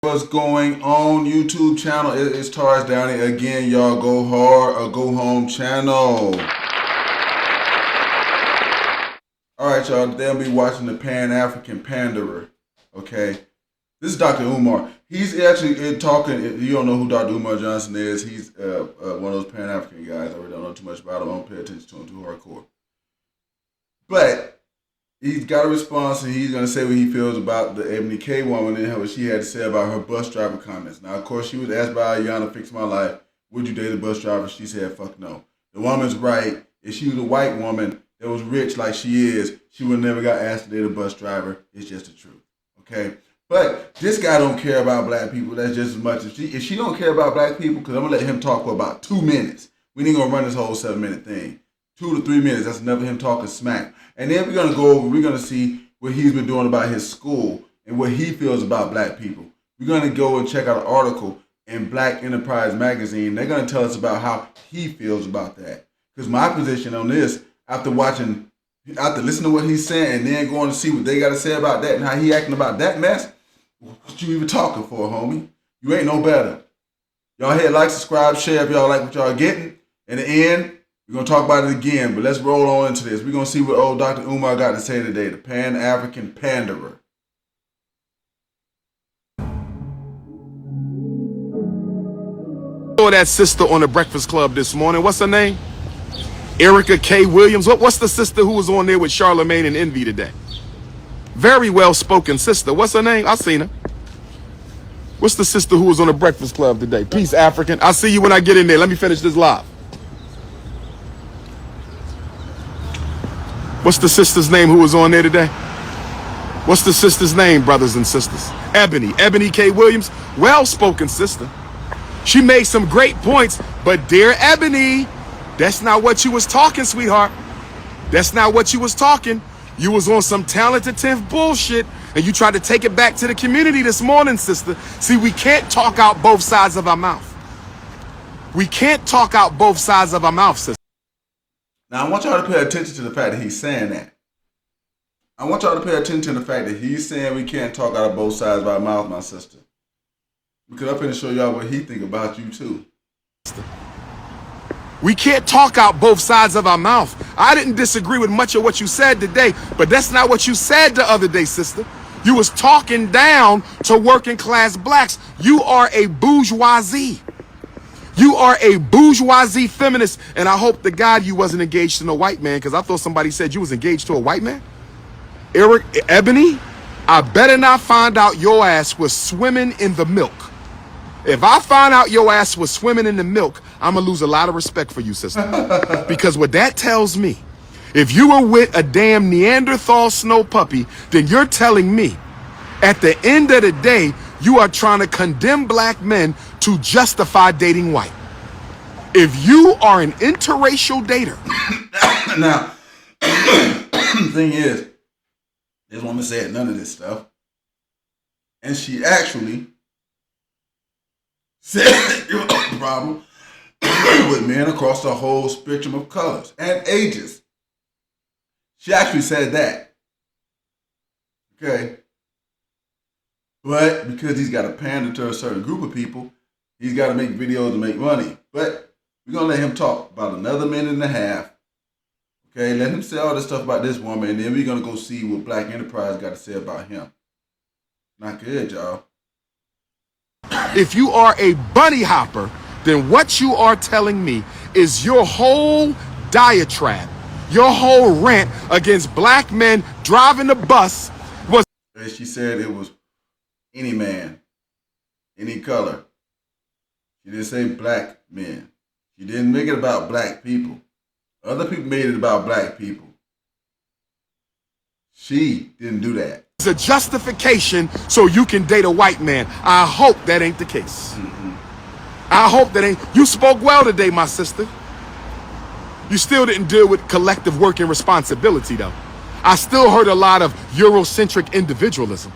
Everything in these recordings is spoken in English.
What's going on YouTube channel? It's Taurus Downey again, y'all. Go hard or go home channel. Alright, y'all, today I'll be watching the Pan-African Panderer. Okay, this is Dr. Umar. He's actually talking. If you don't know who Dr. Umar Johnson is, he's one of those Pan-African guys. I really don't know too much about him. I don't pay attention to him too hardcore. But he's got a response, and he's going to say what he feels about the Ebony K woman and what she had to say about her bus driver comments. Now, of course, she was asked by Ayana, Fix My Life, would you date a bus driver? She said, fuck no. The woman's right. If she was a white woman that was rich like she is, she would never got asked to date a bus driver. It's just the truth, okay? But this guy don't care about black people. That's just as much as if she don't care about black people, because I'm going to let him talk for about 2 minutes. We ain't going to run this whole 7-minute thing. 2 to 3 minutes, that's enough of him talking smack. And then we're going to see what he's been doing about his school and what he feels about black people. We're going to go and check out an article in Black Enterprise magazine. They're going to tell us about how he feels about that. Because my position on this, after listening to what he's saying and then going to see what they got to say about that and how he acting about that mess, what you even talking for, homie? You ain't no better. Y'all hit like, subscribe, share if y'all like what y'all getting. In the end, we're going to talk about it again, but let's roll on into this. We're going to see what old Dr. Umar got to say today, the Pan-African Panderer. Saw that sister on the Breakfast Club this morning. What's her name? Erica K. Williams. What's the sister who was on there with Charlemagne and Envy today? Very well-spoken sister. What's her name? I seen her. What's the sister who was on the Breakfast Club today? Peace, African. I'll see you when I get in there. Let me finish this live. What's the sister's name who was on there today? What's the sister's name, brothers and sisters? Ebony K. Williams. Well-spoken sister. She made some great points, but dear Ebony, that's not what you was talking, sweetheart. That's not what you was talking. You was on some talented bullshit, and you tried to take it back to the community this morning, sister. See, we can't talk out both sides of our mouth. We can't talk out both sides of our mouth, sister. Now, I want y'all to pay attention to the fact that he's saying that. I want y'all to pay attention to the fact that he's saying we can't talk out of both sides of our mouth, my sister. Because I'm finna show y'all what he think about you, too. We can't talk out both sides of our mouth. I didn't disagree with much of what you said today, but that's not what you said the other day, sister. You was talking down to working class blacks. You are a bourgeoisie. You are a bourgeoisie feminist, and I hope to God you wasn't engaged to no white man, because I thought somebody said you was engaged to a white man. Ebony, I better not find out your ass was swimming in the milk. If I find out your ass was swimming in the milk, I'm going to lose a lot of respect for you, sister. Because what that tells me, if you were with a damn Neanderthal snow puppy, then you're telling me, at the end of the day, you are trying to condemn black men to justify dating white. If you are an interracial dater. Now, the thing is, this woman said none of this stuff. And she actually said you have a problem with men across the whole spectrum of colors and ages. She actually said that. Okay. But because he's got to pander to a certain group of people, he's got to make videos to make money. But we're going to let him talk about another minute and a half. Okay, let him say all this stuff about this woman, and then we're going to go see what Black Enterprise got to say about him. Not good, y'all. If you are a bunny hopper, then what you are telling me is your whole diatribe, your whole rant against black men driving the bus was... As she said, it was any man, any color. She didn't say black men. She didn't make it about black people. Other people made it about black people. She didn't do that. It's a justification so you can date a white man. I hope that ain't the case. I hope that ain't. You spoke well today, my sister. You still didn't deal with collective work and responsibility, though. I still heard a lot of Eurocentric individualism.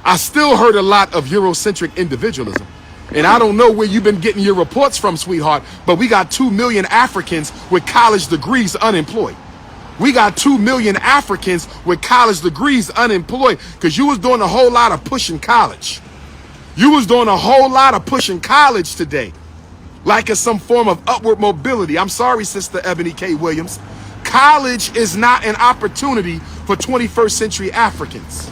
I still heard a lot of Eurocentric individualism. And I don't know where you've been getting your reports from, sweetheart, but we got 2 million Africans with college degrees unemployed. We got 2 million Africans with college degrees unemployed because you was doing a whole lot of pushing college. You was doing a whole lot of pushing college today, like it's some form of upward mobility. I'm sorry, Sister Ebony K. Williams. College is not an opportunity for 21st century Africans.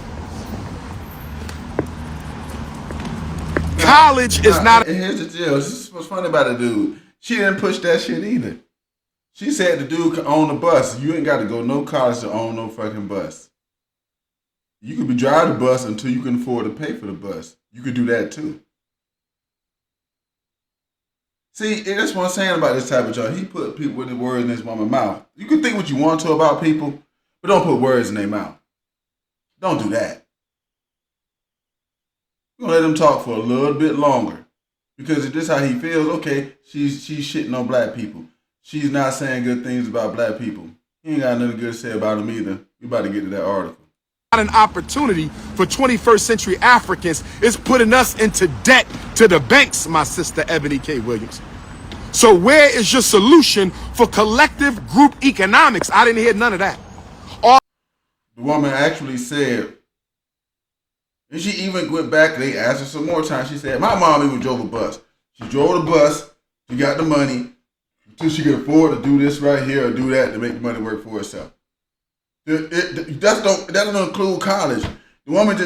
College is not. And here's the deal. This is what's funny about the dude. She didn't push that shit either. She said the dude could own the bus. You ain't got to go no college to own no fucking bus. You could be driving the bus until you can afford to pay for the bus. You could do that too. See, that's what I'm saying about this type of job. He put people with the words in his woman's mouth. You can think what you want to about people, but don't put words in their mouth. Don't do that. You're gonna let him talk for a little bit longer. Because if this is how he feels, okay, she's shitting on black people. She's not saying good things about black people. He ain't got nothing good to say about them either. We about to get to that article. Not an opportunity for 21st century Africans. It's putting us into debt to the banks, my sister Ebony K. Williams. So where is your solution for collective group economics? I didn't hear none of that. The woman actually said, and she even went back, they asked her some more time. She said, my mom even drove a bus. She drove the bus, she got the money, until she could afford to do this right here or do that to make the money work for herself. That don't include college. The woman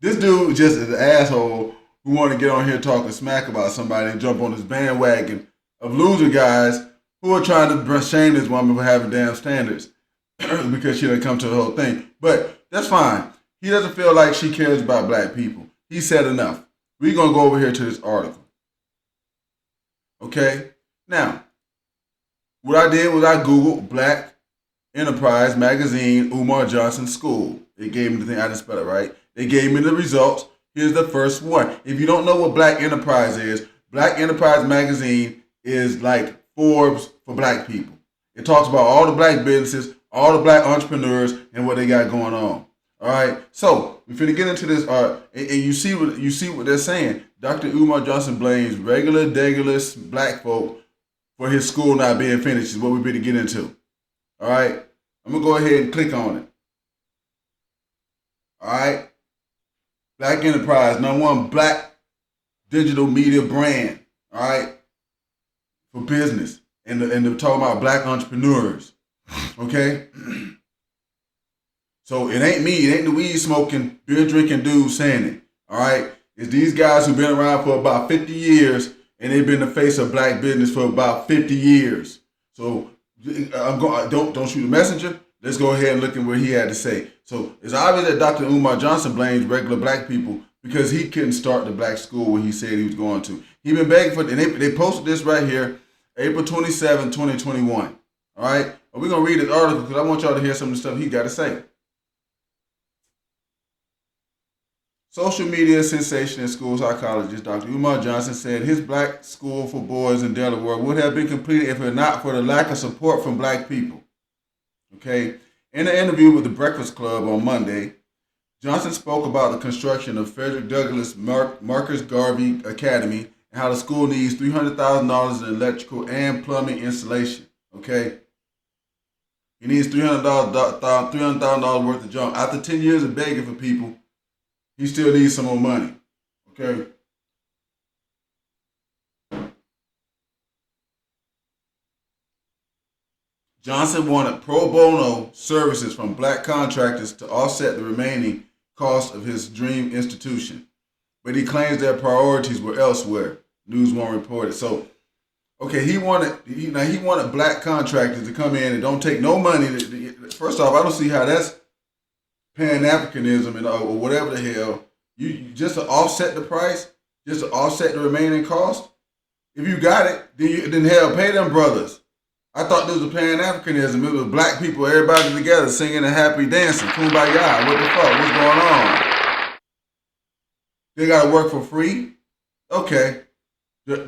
this dude just is an asshole who want to get on here talking smack about somebody and jump on this bandwagon of loser guys who are trying to shame this woman for having damn standards because she didn't come to the whole thing. But that's fine. He doesn't feel like she cares about black people. He said enough. We're going to go over here to this article. Okay? Now, what I did was I Googled Black Enterprise Magazine, Umar Johnson School. It gave me the thing. I didn't spell it right. They gave me the results. Here's the first one. If you don't know what Black Enterprise is, Black Enterprise Magazine is like Forbes for black people. It talks about all the black businesses, all the black entrepreneurs, and what they got going on. All right, so we're finna get into this. And you see what they're saying. Dr. Umar Johnson blames regular, degular black folk for his school not being finished. Is what we're going to get into. All right, I'm gonna go ahead and click on it. All right, Black Enterprise, #1 black digital media brand. All right, for business, and they're talking about black entrepreneurs. Okay. So it ain't me, it ain't the weed smoking, beer drinking dude saying it. All right, it's these guys who've been around for about 50 years and they've been the face of black business for about 50 years. So don't shoot the messenger. Let's go ahead and look at what he had to say. So it's obvious that Dr. Umar Johnson blames regular black people because he couldn't start the black school when he said he was going to. He been begging for it, and they posted this right here, April 27, 2021. All right, and we're gonna read this article because I want y'all to hear some of the stuff he got to say. Social media sensation and school psychologist Dr. Umar Johnson said his black school for boys in Delaware would have been completed if it not for the lack of support from black people. Okay. In an interview with the Breakfast Club on Monday, Johnson spoke about the construction of Frederick Douglass Marcus Garvey Academy and how the school needs $300,000 in electrical and plumbing installation. Okay. He needs $300,000 worth of junk. After 10 years of begging for people, he still needs some more money, okay? Johnson wanted pro bono services from black contractors to offset the remaining cost of his dream institution, but he claims their priorities were elsewhere, News One reported. So, okay, he wanted black contractors to come in and don't take no money. First off, I don't see how that's Pan-Africanism and or whatever the hell. You just to offset the price, just to offset the remaining cost. If you got it, then hell, pay them brothers. I thought this was Pan-Africanism. It was black people, everybody together singing and happy dancing, kumbaya. What the fuck? What's going on? They gotta work for free? Okay, but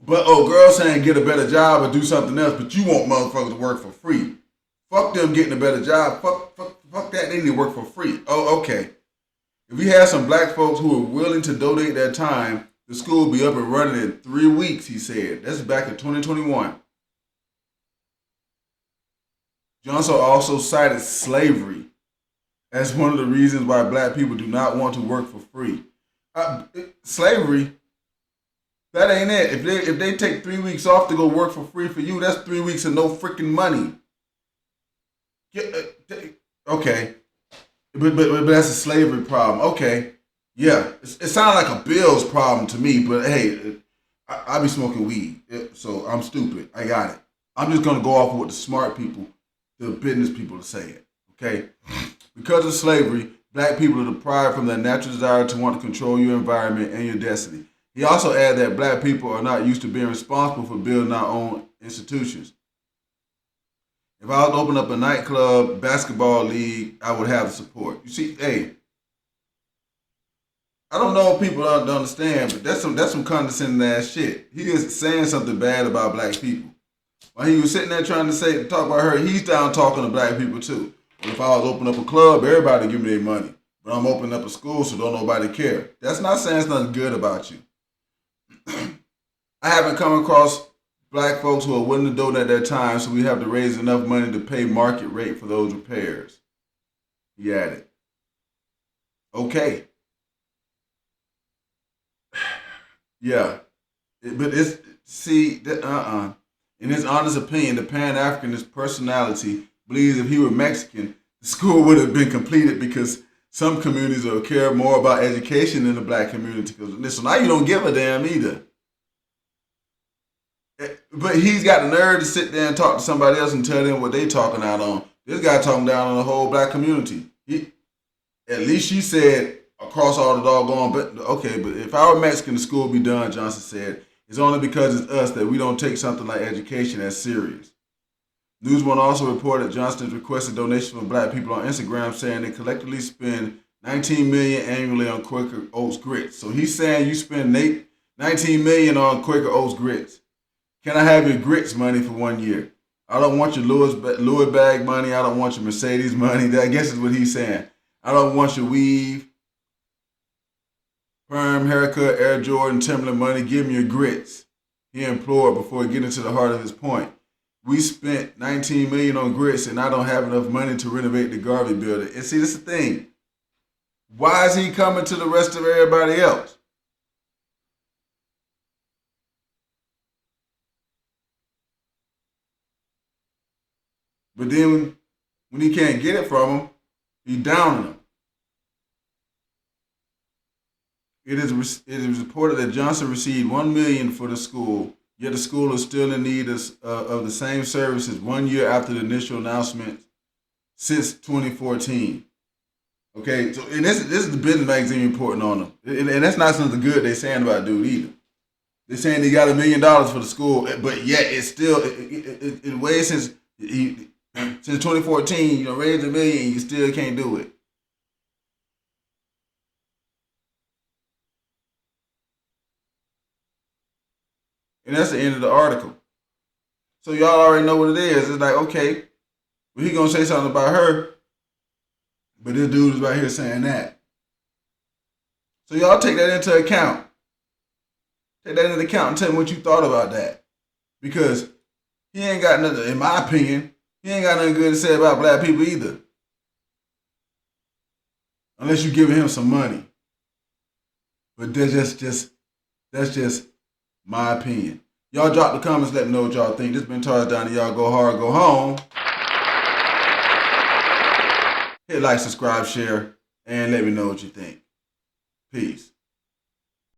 girls saying get a better job or do something else, but you want motherfuckers to work for free. Fuck them getting a better job. Fuck that. They need to work for free. Oh, okay. If we had some black folks who are willing to donate their time, the school will be up and running in 3 weeks, he said. That's back in 2021. Johnson also cited slavery as one of the reasons why black people do not want to work for free. Slavery, that ain't it. If they take 3 weeks off to go work for free for you, that's 3 weeks of no freaking money. Okay, but that's a slavery problem. Okay, yeah, it sounds like a Bills problem to me. But hey, I be smoking weed, so I'm stupid. I got it. I'm just gonna go off of what the smart people, the business people are saying. Okay, because of slavery, black people are deprived from their natural desire to want to control your environment and your destiny. He also added that black people are not used to being responsible for building our own institutions. If I was to open up a nightclub, basketball league, I would have the support. You see, hey, I don't know if people don't understand, but that's some condescending ass shit. He is saying something bad about black people. While he was sitting there trying to talk about her, he's down talking to black people too. But if I was to open up a club, everybody give me their money. But I'm opening up a school, so don't nobody care. That's not saying it's nothing good about you. I haven't come across black folks who are willing to donate their time, so we have to raise enough money to pay market rate for those repairs. He added. Okay. Yeah. But it's, see, in his honest opinion, the Pan-Africanist personality believes if he were Mexican, the school would have been completed because some communities will care more about education than the black community. So now you don't give a damn either. But he's got the nerve to sit there and talk to somebody else and tell them what they talking out on. This guy talking down on the whole black community. At least she said across all the doggone, but okay, but if I were Mexican, the school would be done, Johnson said. It's only because it's us that we don't take something like education as serious. Newsone also reported Johnston requested donations from black people on Instagram, saying they collectively spend $19 million annually on Quaker Oats grits. So he's saying you spend $19 million on Quaker Oats grits. Can I have your grits money for 1 year? I don't want your Louis bag money. I don't want your Mercedes money. That, I guess is what he's saying. I don't want your weave, perm, haircut, Air Jordan, Timberland money. Give me your grits. He implored before getting to the heart of his point. We spent $19 million on grits and I don't have enough money to renovate the Garvey building. And see, this is the thing. Why is he coming to the rest of everybody else? But then when he can't get it from him, he's downing him. It is reported that Johnson received $1 million for the school, yet the school is still in need of the same services 1 year after the initial announcement since 2014. Okay, so and this is the business magazine reporting on him, and that's not something good they're saying about dude either. They're saying he got $1 million for the school, but yet it's still it way since 2014. You know, raised $1 million, you still can't do it. And that's the end of the article. So y'all already know what it is. It's like, okay, well, he gonna say something about her, but this dude is right here saying that. So y'all take that into account. Take that into account and tell me what you thought about that. Because he ain't got nothing, in my opinion, he ain't got nothing good to say about black people either. Unless you're giving him some money. But that's just my opinion. Y'all drop the comments, let me know what y'all think. This has been Tarzan Donnie. Y'all go hard, go home. Hit like, subscribe, share, and let me know what you think. Peace.